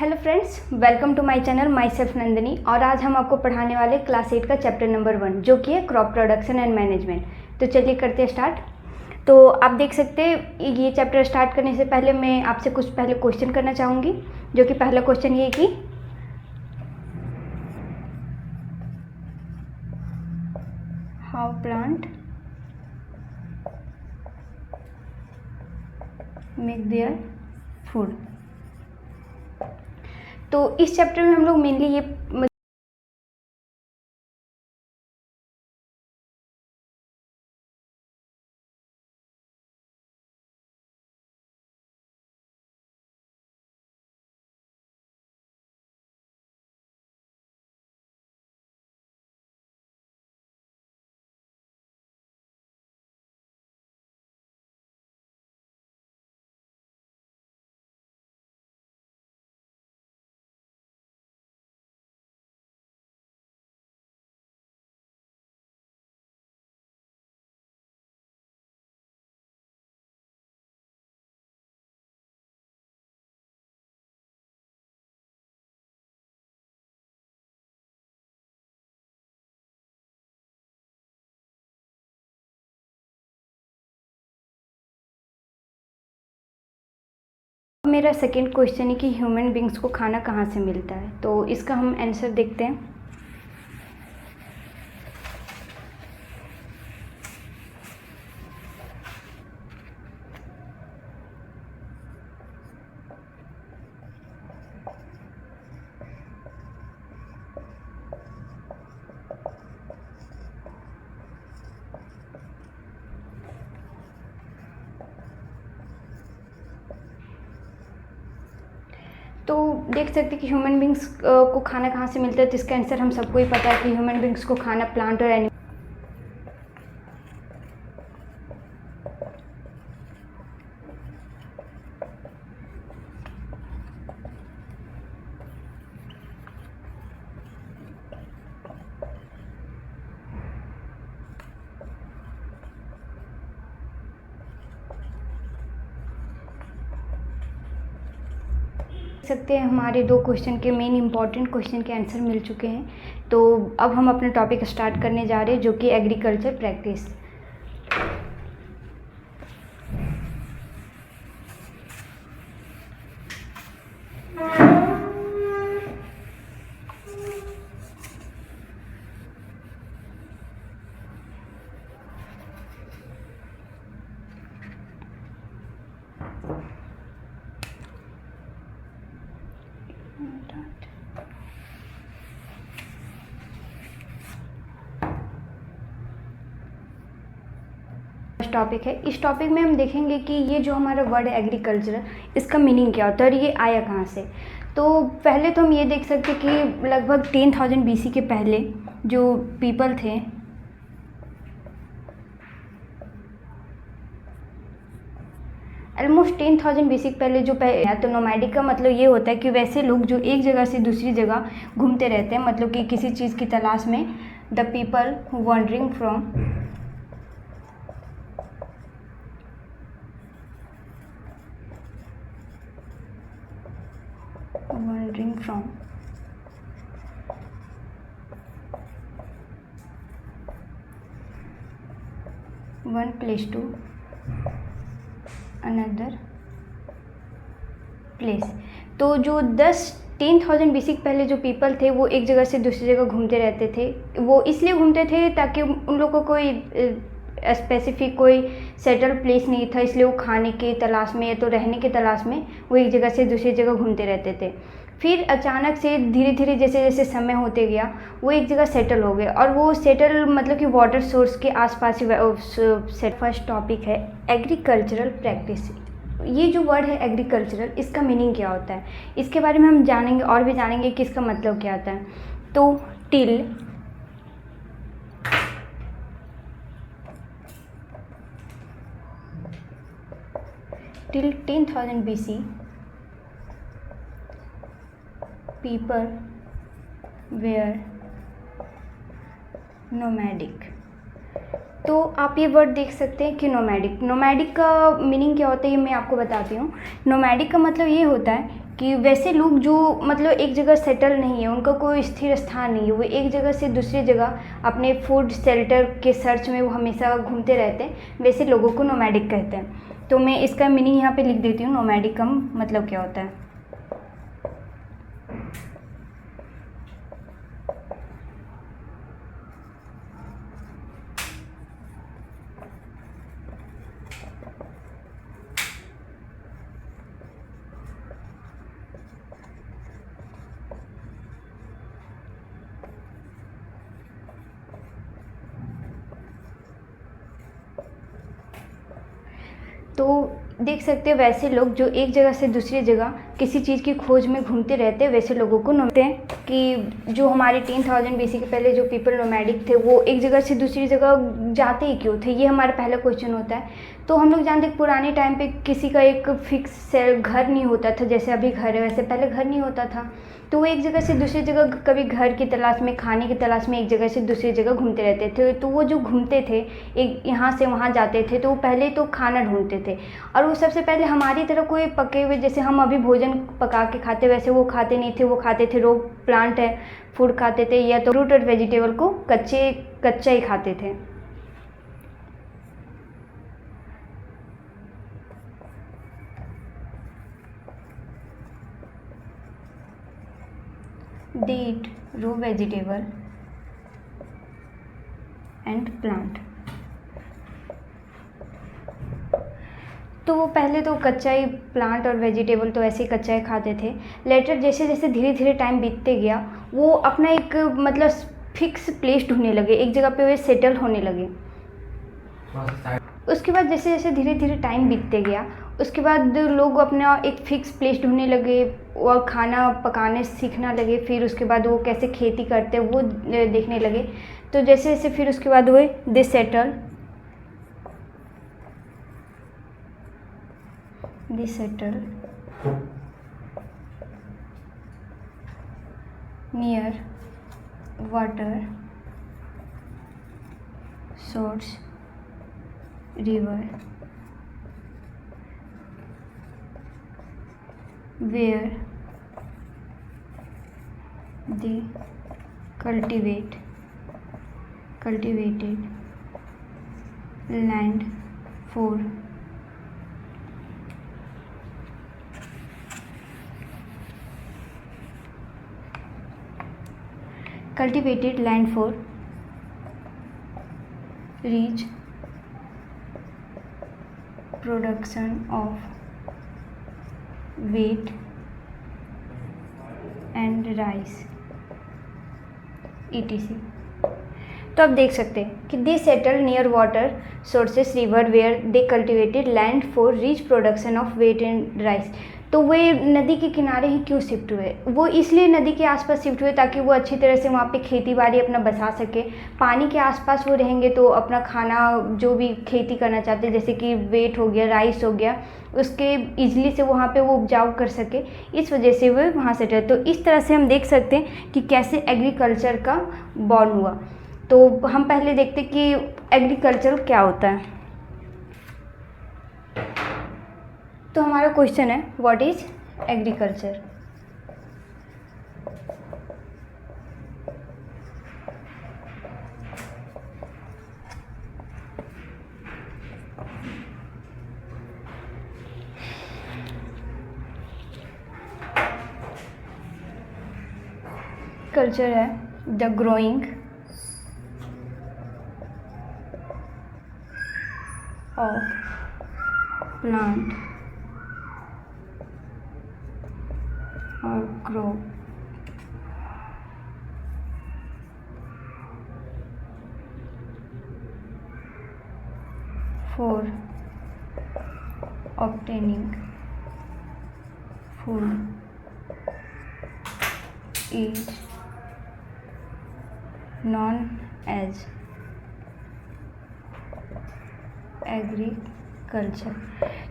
Hello friends, welcome to my channel myself Nandini. और आज हम आपको पढ़ाने वाले क्लास 8 का चैप्टर नंबर 1 जो कि है क्रॉप प्रोडक्शन एंड मैनेजमेंट। तो चलिए करते हैं स्टार्ट। तो आप देख सकते हैं ये चैप्टर स्टार्ट करने से पहले मैं आपसे कुछ पहले क्वेश्चन करना चाहूँगी, जो कि पहला क्वेश्चन ये कि how plant make their food. तो इस चैप्टर में हम लोग मेनली ये मेरा सेकंड क्वेश्चन है कि ह्यूमन बींग्स को खाना कहाँ से मिलता है। तो इसका हम आंसर देखते हैं। तो देख सकते हैं कि ह्यूमन बींग्स को खाना कहाँ से मिलता है। तो इसका आंसर हम सबको ही पता है कि ह्यूमन बींग्स को खाना प्लांट और एनिमल सकते हैं। हमारे दो क्वेश्चन के मेन इंपॉर्टेंट क्वेश्चन के आंसर मिल चुके हैं। तो अब हम अपना टॉपिक स्टार्ट करने जा रहे हैं, जो कि एग्रीकल्चर प्रैक्टिस। टॉपिक है। इस टॉपिक में हम देखेंगे कि ये जो हमारा वर्ड है एग्रीकल्चर, इसका मीनिंग क्या होता है और ये आया कहाँ से। तो पहले तो हम ये देख सकते कि लगभग 10,000 बीसी के पहले जो पीपल थे, ऑलमोस्ट 10,000 बीसी के पहले जो तो नोमैडिक का मतलब ये होता है कि वैसे लोग जो एक जगह से दूसरी जगह घूमते रहते हैं, मतलब कि किसी चीज़ की तलाश में। The people who wandering from one place to another place. तो जो 10,000 बीसी के पहले जो पीपल थे वो एक जगह से दूसरी जगह घूमते रहते थे। वो इसलिए घूमते थे ताकि उन लोगों को कोई स्पेसिफिक कोई सेटल प्लेस नहीं था, इसलिए वो खाने के तलाश में या तो रहने के तलाश में वो एक जगह से दूसरी जगह घूमते रहते थे। फिर अचानक से धीरे धीरे जैसे जैसे समय होते गया वो एक जगह सेटल हो गए, और वो सेटल मतलब कि वाटर सोर्स के आसपास ही। फर्स्ट टॉपिक है एग्रीकल्चरल प्रैक्टिस। ये जो वर्ड है एग्रीकल्चरल, इसका मीनिंग क्या होता है, इसके बारे में हम जानेंगे और भी जानेंगे कि इसका मतलब क्या होता है। तो till 10,000 BC, people were nomadic। तो आप ये वर्ड देख सकते हैं कि नोमैडिक। नोमैडिक का मीनिंग क्या होता है ये मैं आपको बताती हूँ। नोमैडिक का मतलब ये होता है कि वैसे लोग जो मतलब एक जगह सेटल नहीं है, उनका कोई स्थिर स्थान नहीं है, वो एक जगह से दूसरी जगह अपने फूड शेल्टर के सर्च में वो हमेशा घूमते रहते हैं, वैसे लोगों को नोमैडिक कहते हैं। तो मैं इसका मीनिंग यहाँ पे लिख देती हूँ, नोमैडिक का मतलब क्या होता है। तो देख सकते हैं वैसे लोग जो एक जगह से दूसरी जगह किसी चीज़ की खोज में घूमते रहते हैं, वैसे लोगों को नोमैडिक हैं। कि जो हमारे 10,000 BC के पहले जो पीपल नोमैडिक थे, वो एक जगह से दूसरी जगह जाते ही क्यों थे, ये हमारा पहला क्वेश्चन होता है। तो हम लोग जानते हैं पुराने टाइम पे किसी का एक फिक्स घर नहीं होता था, जैसे अभी घर है वैसे पहले घर नहीं होता था। तो वो एक जगह से दूसरी जगह कभी घर की तलाश में, खाने की तलाश में एक जगह से दूसरी जगह घूमते रहते थे। तो वो जो घूमते थे, एक यहाँ से वहाँ जाते थे, तो वो पहले तो खाना ढूंढते थे। और वो सबसे पहले हमारी तरह कोई पके हुए, जैसे हम अभी भोजन पका के खाते वैसे वो खाते नहीं थे। वो खाते थे रो प्लांट है फूड खाते थे, या तो फ्रूट और वेजिटेबल को कच्चा ही खाते थे। They eat raw vegetable and plant। तो वो पहले तो कच्चा ही प्लांट और वेजिटेबल तो ऐसे ही कच्चा ही खाते थे। लेटर जैसे जैसे धीरे धीरे टाइम बीतते गया, वो अपना एक मतलब फिक्स प्लेस ढूंढने लगे, एक जगह पे वे सेटल होने लगे। उसके बाद जैसे जैसे धीरे धीरे टाइम बीतते गया, उसके बाद लोग अपना एक फ़िक्स प्लेस ढूंढने लगे और खाना पकाने सीखना लगे। फिर उसके बाद वो कैसे खेती करते हैं वो देखने लगे। तो जैसे जैसे फिर उसके बाद हुए they settle near water source river where they cultivated land for rich production of wheat and rice etc। तो आप देख सकते हैं कि they settle near water sources river where they cultivated land for rich production of wheat and rice. तो वे नदी के किनारे ही क्यों शिफ्ट हुए? वो इसलिए नदी के आसपास शिफ्ट हुए ताकि वो अच्छी तरह से वहाँ पे खेती बाड़ी अपना बसा सके। पानी के आसपास वो रहेंगे तो अपना खाना जो भी खेती करना चाहते हैं, जैसे कि व्हीट हो गया, राइस हो गया, उसके ईजिली से वहाँ पे वो उपजाऊ कर सके, इस वजह से वो वहाँ से रहे। तो इस तरह से हम देख सकते हैं कि कैसे एग्रीकल्चर का बॉर्न हुआ। तो हम पहले देखते कि एग्रीकल्चर क्या होता है। तो हमारा क्वेश्चन है व्हाट इज एग्रीकल्चर। कल्चर है the growing of plant or crop for obtaining food is known as agriculture.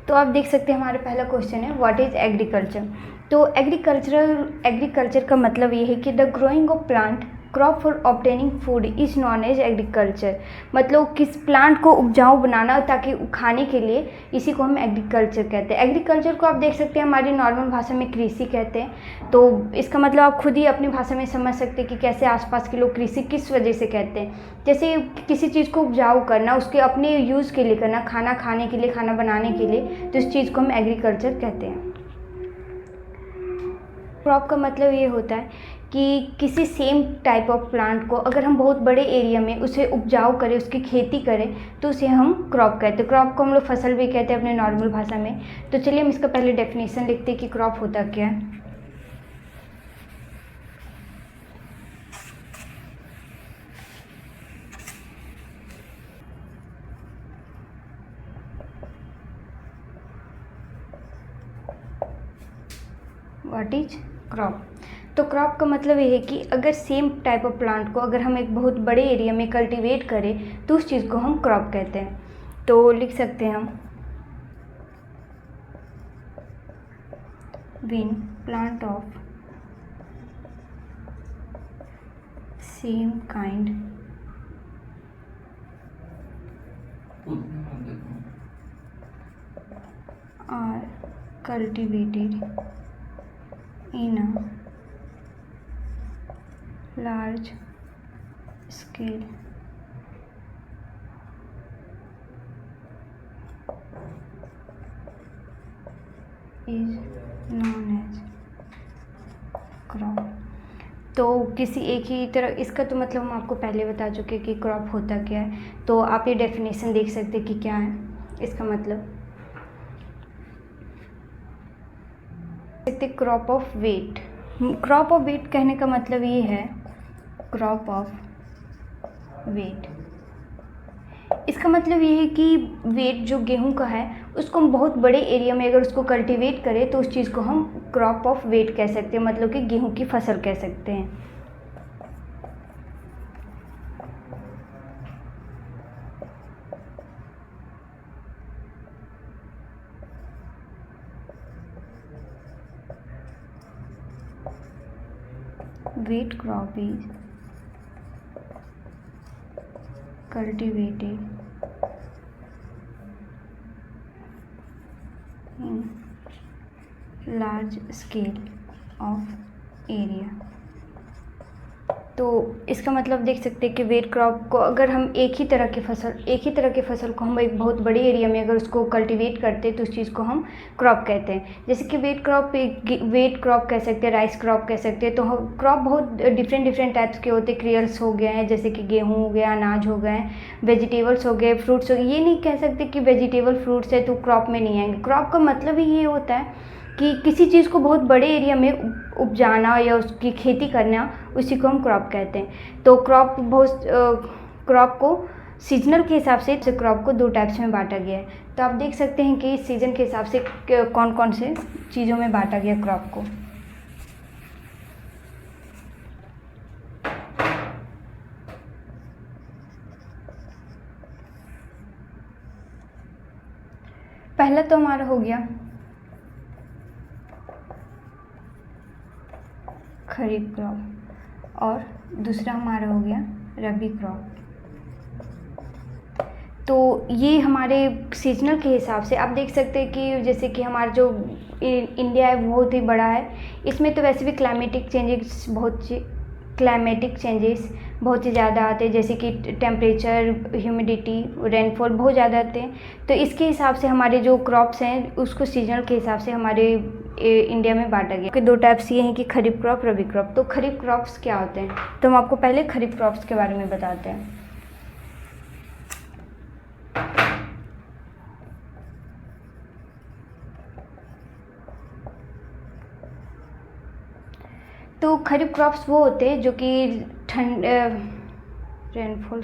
तो आप देख सकते हैं हमारा पहला क्वेश्चन है व्हाट इज एग्रीकल्चर। तो एग्रीकल्चर का मतलब ये है कि the growing of plant crop for obtaining food is known as agriculture, मतलब किस प्लांट को उपजाऊ बनाना ताकि खाने के लिए, इसी को हम एग्रीकल्चर कहते हैं। एग्रीकल्चर को आप देख सकते हैं हमारी नॉर्मल भाषा में कृषि कहते हैं। तो इसका मतलब आप खुद ही अपनी भाषा में समझ सकते हैं कि कैसे आसपास के लोग कृषि किस वजह से कहते हैं। जैसे किसी चीज़ को उपजाऊ करना, उसके अपने यूज़ के लिए करना, खाना खाने के लिए, खाना बनाने के लिए, तो इस चीज़ को हम एग्रीकल्चर कहते हैं। क्रॉप का मतलब ये होता है कि किसी सेम टाइप ऑफ प्लांट को अगर हम बहुत बड़े एरिया में उसे उपजाऊ करें, उसकी खेती करें, तो उसे हम क्रॉप कहते हैं। क्रॉप को हम लोग फसल भी कहते हैं अपने नॉर्मल भाषा में। तो चलिए हम इसका पहले डेफिनेशन लिखते हैं कि क्रॉप होता क्या है। What is crop? तो क्रॉप का मतलब ये है कि अगर सेम टाइप ऑफ प्लांट को अगर हम एक बहुत बड़े एरिया में कल्टीवेट करें तो उस चीज़ को हम क्रॉप कहते हैं। तो लिख सकते हैं हम when plant of same kind are cultivated in a large scale is known as crop। तो किसी एक ही तरह, इसका तो मतलब हम आपको पहले बता चुके कि क्रॉप होता क्या है। तो आप ये डेफिनेशन देख सकते हैं कि क्या है इसका मतलब। Crop of wheat. Crop of wheat कहने का मतलब ये है, क्रॉप ऑफ वेट, इसका मतलब ये है कि वेट जो गेहूं का है उसको हम बहुत बड़े एरिया में अगर उसको कल्टीवेट करें तो उस चीज़ को हम क्रॉप ऑफ वेट कह सकते हैं, मतलब कि गेहूं की फसल कह सकते हैं। Wheat crop is cultivated in large scale of area। तो इसका मतलब देख सकते हैं कि वेट क्रॉप को अगर हम एक ही तरह की फसल को हम एक बहुत बड़े एरिया में अगर उसको कल्टीवेट करते हैं तो उस चीज़ को हम क्रॉप कहते हैं। जैसे कि वेट क्रॉप कह सकते हैं, राइस क्रॉप कह सकते हैं। तो क्रॉप बहुत डिफरेंट टाइप्स के होते हैं। क्रियल्स हो गए हैं, जैसे कि गेहूँ हो गया, अनाज हो गए, वेजिटेबल्स हो गए, फ्रूट्स हो गए। ये नहीं कह सकते कि वेजिटेबल फ्रूट्स है तो क्रॉप में नहीं आएंगे। क्रॉप का मतलब ही ये होता है कि किसी चीज़ को बहुत बड़े एरिया में उपजाना या उसकी खेती करना, उसी को हम क्रॉप कहते हैं। तो क्रॉप को सीजनल के हिसाब से क्रॉप को 2 टाइप्स में बांटा गया है। तो आप देख सकते हैं कि सीज़न के हिसाब से कौन कौन से चीज़ों में बांटा गया क्रॉप को। पहला तो हमारा हो गया खरीफ क्रॉप और दूसरा हमारा हो गया रबी क्रॉप। तो ये हमारे सीजनल के हिसाब से आप देख सकते हैं कि जैसे कि हमारा जो इंडिया है बहुत ही बड़ा है। इसमें तो वैसे भी क्लाइमेटिक चेंजेस बहुत ही ज़्यादा आते हैं, जैसे कि टेम्परेचर, ह्यूमिडिटी, रेनफॉल बहुत ज़्यादा आते हैं। तो इसके हिसाब से हमारे जो क्रॉप्स हैं उसको सीजनल के हिसाब से हमारे इंडिया में बांटा गया कि 2 टाइप्स ये हैं कि खरीफ क्रॉप, रबी क्रॉप। तो खरीफ क्रॉप्स क्या होते हैं, तो हम आपको पहले खरीफ क्रॉप्स के बारे में बताते हैं। तो खरीफ क्रॉप्स वो होते हैं जो कि रेनफॉल,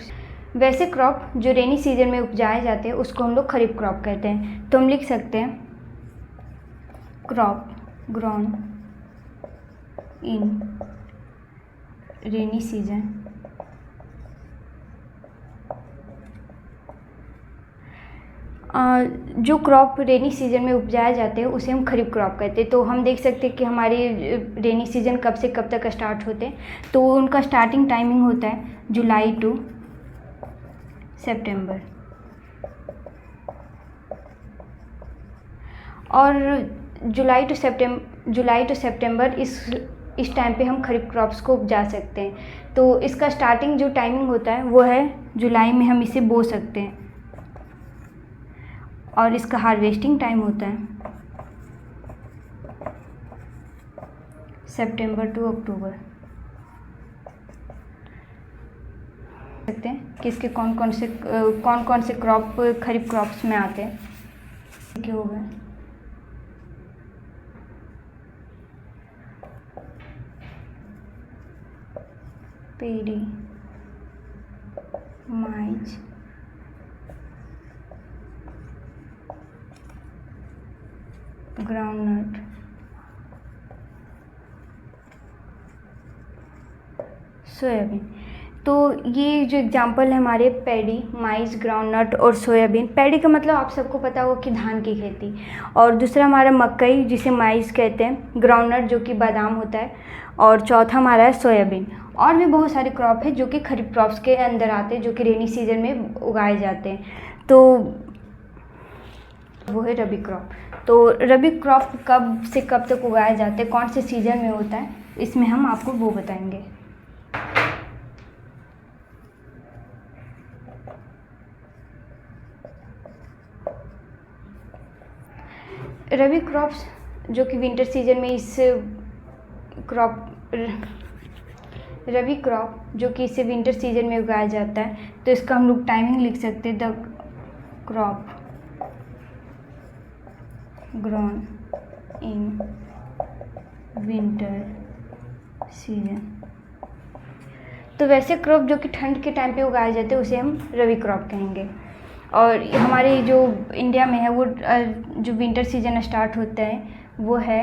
वैसे क्रॉप जो रेनी सीजन में उपजाए जाते हैं उसको हम लोग खरीफ क्रॉप कहते हैं। तो हम लिख सकते हैं crop grown in rainy season जो क्रॉप रेनी सीजन में उपजाए जाते हैं उसे हम खरीफ क्रॉप कहते हैं। तो हम देख सकते हैं कि हमारे रेनी सीजन कब से कब तक स्टार्ट होते हैं। तो उनका स्टार्टिंग टाइमिंग होता है जुलाई टू सितंबर, और जुलाई टू सितंबर इस टाइम पे हम खरीफ क्रॉप्स को उपजा सकते हैं। तो इसका स्टार्टिंग जो टाइमिंग होता है वो है जुलाई में हम इसे बो सकते हैं, और इसका हार्वेस्टिंग टाइम होता है सितंबर टू अक्टूबर। सकते हैं कि इसके कौन कौन से क्रॉप खरीफ क्रॉप्स में आते हैं। क्या हो गया, पेडी, माइज, ग्राउंडनट, सोयाबीन। तो ये जो एग्जांपल है हमारे पैडी, माइस, ग्राउंडनट और सोयाबीन। पैडी का मतलब आप सबको पता होगा कि धान की खेती, और दूसरा हमारा मकई जिसे माइस कहते हैं, ग्राउंडनट जो कि बादाम होता है, और चौथा हमारा है सोयाबीन। और भी बहुत सारे क्रॉप है जो कि खरीफ क्रॉप्स के अंदर आते हैं, जो कि रेनी सीजन में उगाए जाते हैं। तो वो है रबी क्रॉप। तो रबी क्रॉप कब से कब तक उगाए जाते हैं, कौन से सीजन में होता है, इसमें हम आपको वो बताएंगे। रबी क्रॉप्स जो कि विंटर सीजन में रबी क्रॉप जो कि इसे विंटर सीजन में उगाया जाता है, तो इसका हम लोग टाइमिंग लिख सकते हैं, the crop grown in winter season. तो वैसे क्रॉप जो कि ठंड के टाइम पे उगाए जाते हैं उसे हम रबी क्रॉप कहेंगे। और हमारे जो इंडिया में है वो जो विंटर सीजन स्टार्ट होता है वो है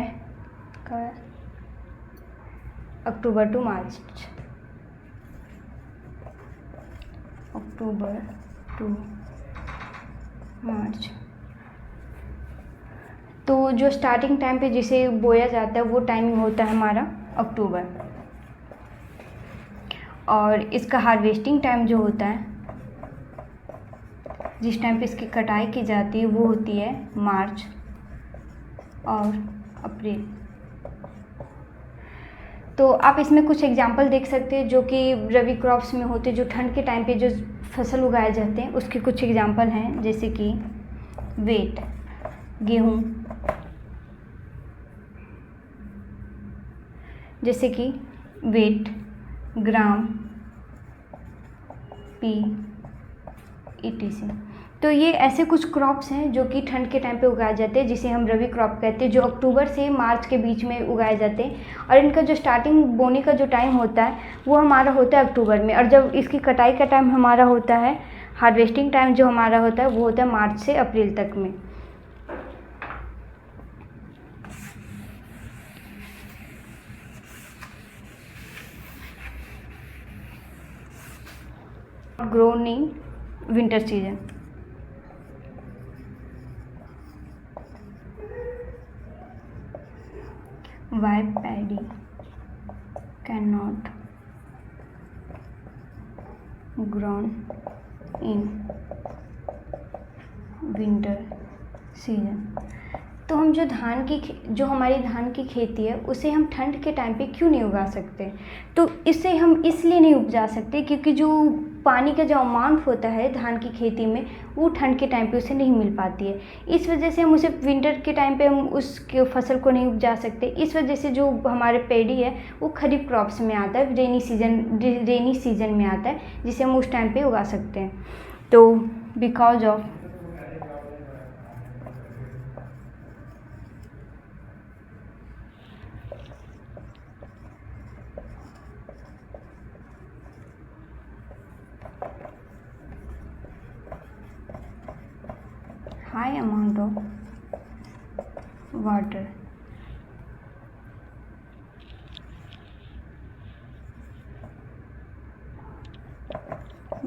अक्टूबर टू मार्च, अक्टूबर टू मार्च। तो जो स्टार्टिंग टाइम पे जिसे बोया जाता है वो टाइमिंग होता है हमारा अक्टूबर, और इसका हार्वेस्टिंग टाइम जो होता है, जिस टाइम पे इसकी कटाई की जाती है, वो होती है मार्च और अप्रैल। तो आप इसमें कुछ एग्जांपल देख सकते हैं जो कि रबी क्रॉप्स में होते हैं, जो ठंड के टाइम पे जो फसल उगाए जाते हैं उसके कुछ एग्जांपल हैं, जैसे कि वेट गेहूँ, जैसे कि वेट, ग्राम, पी, ईटीसी। तो ये ऐसे कुछ क्रॉप्स हैं जो कि ठंड के टाइम पे उगाए जाते हैं, जिसे हम रबी क्रॉप कहते हैं, जो अक्टूबर से मार्च के बीच में उगाए जाते हैं। और इनका जो स्टार्टिंग बोने का जो टाइम होता है वो हमारा होता है अक्टूबर में, और जब इसकी कटाई का टाइम हमारा होता है, हार्वेस्टिंग टाइम जो हमारा होता है वो होता है मार्च से अप्रैल तक में। Grown in winter season. Why paddy cannot grown in winter season। तो हम जो हमारी धान की खेती है उसे हम ठंड के टाइम पे क्यों नहीं उगा सकते? तो इसे हम इसलिए नहीं उपजा सकते क्योंकि जो पानी का जो अमाउंट होता है धान की खेती में वो ठंड के टाइम पे उसे नहीं मिल पाती है। इस वजह से हम उसे विंटर के टाइम पे हम उस फसल को नहीं उपजा सकते। इस वजह से जो हमारे पैडी है वो खरीफ क्रॉप्स में आता है, रेनी सीजन में आता है, जिसे हम उस टाइम पे उगा सकते हैं। तो because of high amount of water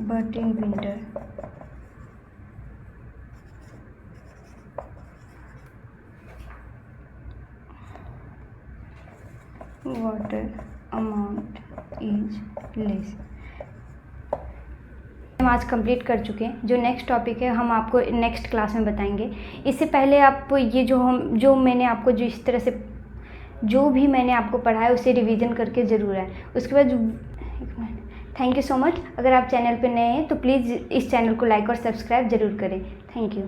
but in winter water amount is less. हम आज कंप्लीट कर चुके हैं। जो नेक्स्ट टॉपिक है हम आपको नेक्स्ट क्लास में बताएंगे। इससे पहले आप ये जो मैंने आपको जो इस तरह से जो भी मैंने आपको पढ़ाया उसे रिवीजन करके ज़रूर आए। उसके बाद थैंक यू सो मच। अगर आप चैनल पर नए हैं तो प्लीज़ इस चैनल को लाइक और सब्सक्राइब ज़रूर करें। Thank you.